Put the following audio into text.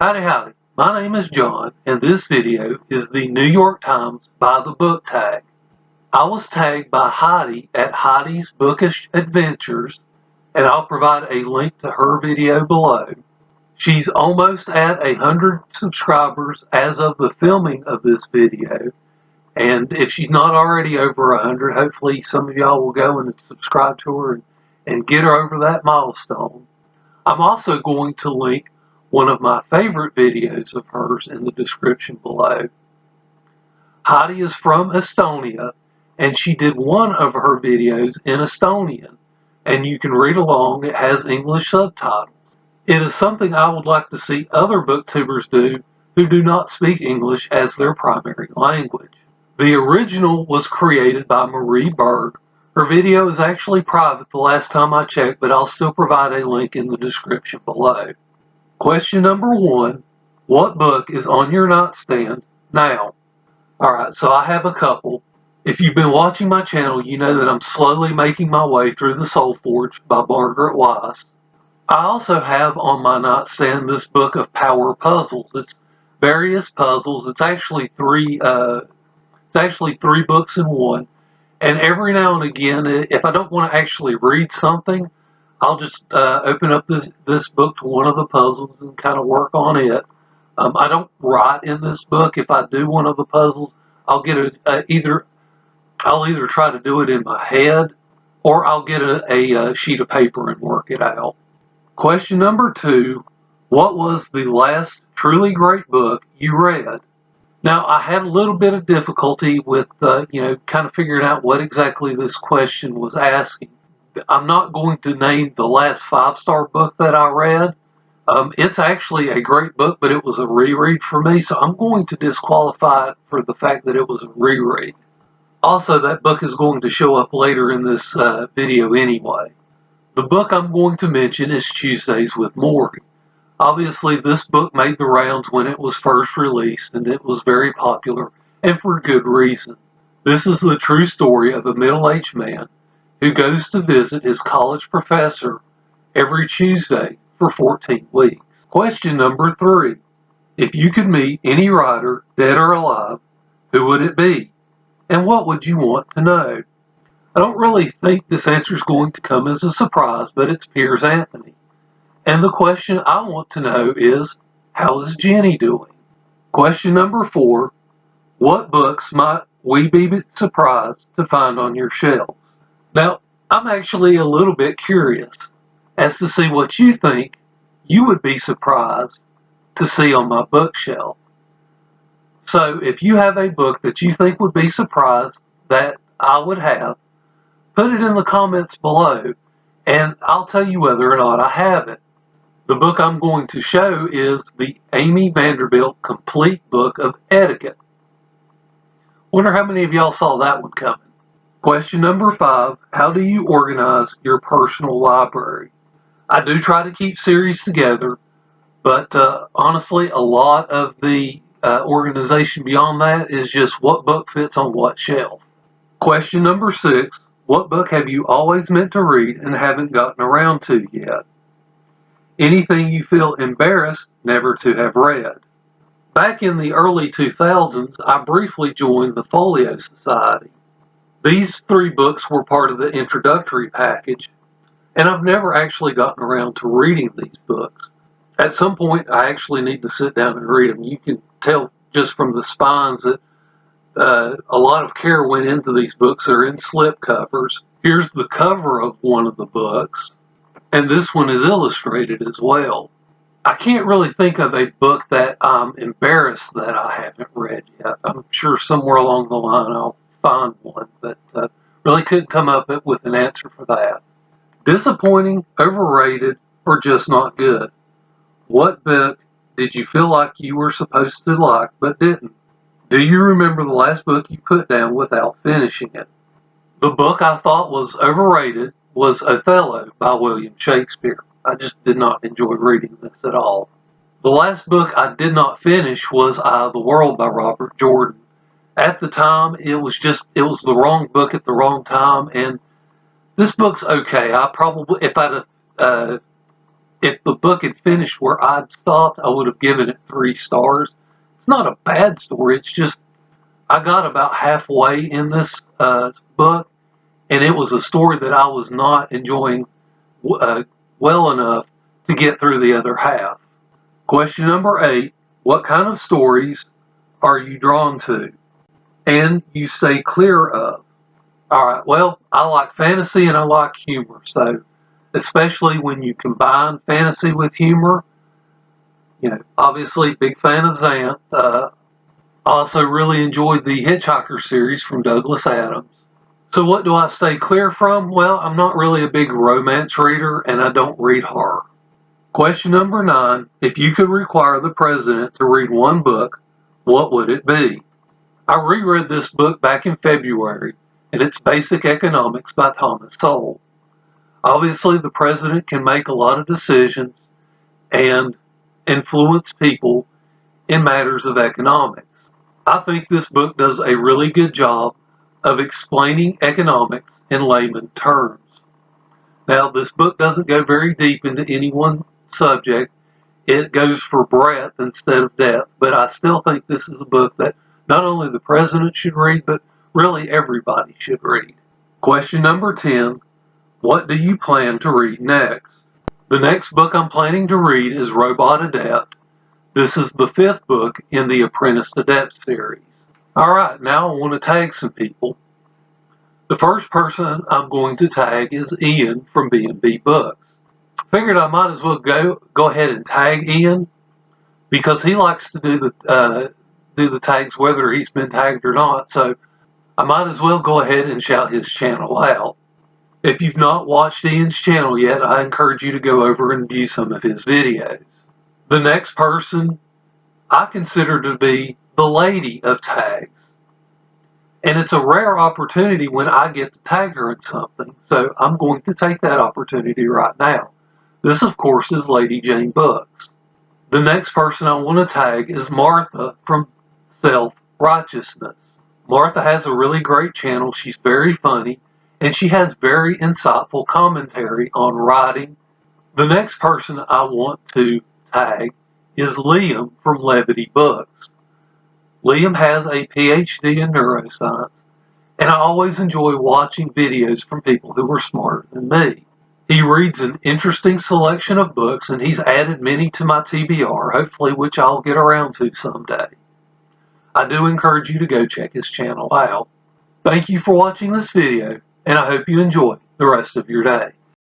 Howdy howdy, my name is John and this video is the New York Times by the book tag. I was tagged by Heidi at Heidi's Bookish Adventures and I'll provide a link to her video below. She's almost at 100 subscribers as of the filming of this video, and if she's not already over 100, hopefully some of y'all will go and subscribe to her and get her over that milestone. I'm also going to link one of my favorite videos of hers in the description below. Heidi is from Estonia, and she did one of her videos in Estonian, and you can read along. It has English subtitles. It is something I would like to see other booktubers do who do not speak English as their primary language. The original was created by Marie Berg. Her video is actually private the last time I checked, but I'll still provide a link in the description below. Question number 1, what book is on your nightstand now? Alright, so I have a couple. If you've been watching my channel, you know that I'm slowly making my way through The Soul Forge by Margaret Weiss. I also have on my nightstand this book of power puzzles. It's various puzzles. It's actually three books in one. And every now and again, if I don't want to actually read something, I'll just open up this book to one of the puzzles and kind of work on it. I don't write in this book. If I do one of the puzzles, I'll get I'll either try to do it in my head, or I'll get a sheet of paper and work it out. Question number 2, what was the last truly great book you read? Now, I had a little bit of difficulty with, kind of figuring out what exactly this question was asking. I'm not going to name the last 5-star book that I read. It's actually a great book, but it was a reread for me, so I'm going to disqualify it for the fact that it was a reread. Also, that book is going to show up later in this video anyway. The book I'm going to mention is Tuesdays with Morrie. Obviously, this book made the rounds when it was first released, and it was very popular, and for good reason. This is the true story of a middle-aged man who goes to visit his college professor every Tuesday for 14 weeks. Question number 3. If you could meet any writer, dead or alive, who would it be? And what would you want to know? I don't really think this answer is going to come as a surprise, but it's Piers Anthony. And the question I want to know is, how is Jenny doing? Question number 4, what books might we be surprised to find on your shelves? Now, I'm actually a little bit curious as to see what you think you would be surprised to see on my bookshelf. So if you have a book that you think would be surprised that I would have, put it in the comments below and I'll tell you whether or not I have it. The book I'm going to show is the Amy Vanderbilt Complete Book of Etiquette. Wonder how many of y'all saw that one coming. Question number 5, how do you organize your personal library? I do try to keep series together, but honestly, a lot of the organization beyond that is just what book fits on what shelf. Question number 6, what book have you always meant to read and haven't gotten around to yet? Anything you feel embarrassed never to have read. Back in the early 2000s, I briefly joined the Folio Society. These 3 books were part of the introductory package, and I've never actually gotten around to reading these books. At some point, I actually need to sit down and read them. You can tell just from the spines that a lot of care went into these books. They're in slip covers. Here's the cover of one of the books, and this one is illustrated as well. I can't really think of a book that I'm embarrassed that I haven't read yet. I'm sure somewhere along the line I'll find one, but really couldn't come up with an answer for that. Disappointing, overrated, or just not good? What book did you feel like you were supposed to like but didn't? Do you remember the last book you put down without finishing it? The book I thought was overrated was Othello by William Shakespeare. I just did not enjoy reading this at all. The last book I did not finish was Eye of the World by Robert Jordan. At the time, it was the wrong book at the wrong time, and this book's okay. I probably, if I'd If the book had finished where I'd stopped, I would have given it 3 stars. It's not a bad story. It's just I got about halfway in this book, and it was a story that I was not enjoying well enough to get through the other half. Question number 8, what kind of stories are you drawn to and you stay clear of? All right, well, I like fantasy and I like humor, so especially when you combine fantasy with humor, obviously big fan of Xanth. I also really enjoyed the Hitchhiker series from Douglas Adams. So what do I stay clear from? Well, I'm not really a big romance reader and I don't read horror. Question number 9, if you could require the president to read one book, what would it be? I reread this book back in February, and it's Basic Economics by Thomas Sowell. Obviously, the president can make a lot of decisions and influence people in matters of economics. I think this book does a really good job of explaining economics in layman terms. Now, this book doesn't go very deep into any one subject. It goes for breadth instead of depth, but I still think this is a book that not only the president should read, but really everybody should read. Question number 10, what do you plan to read next? The next book I'm planning to read is Robot Adept. This is the 5th book in the Apprentice Adept series. Alright, now I want to tag some people. The first person I'm going to tag is Ian from B&B Books. Figured I might as well go ahead and tag Ian because he likes to do the tags whether he's been tagged or not, so I might as well go ahead and shout his channel out. If you've not watched Ian's channel yet, I encourage you to go over and view some of his videos. The next person I consider to be the lady of tags. And it's a rare opportunity when I get to tag her in something, so I'm going to take that opportunity right now. This, of course, is Lady Jane Books. The next person I want to tag is Martha from Self-Righteousness. Martha has a really great channel. She's very funny, and she has very insightful commentary on writing. The next person I want to tag is Liam from Levity Books. Liam has a PhD in neuroscience, and I always enjoy watching videos from people who are smarter than me. He reads an interesting selection of books, and he's added many to my TBR, hopefully which I'll get around to someday. I do encourage you to go check his channel out. Thank you for watching this video, and I hope you enjoy the rest of your day.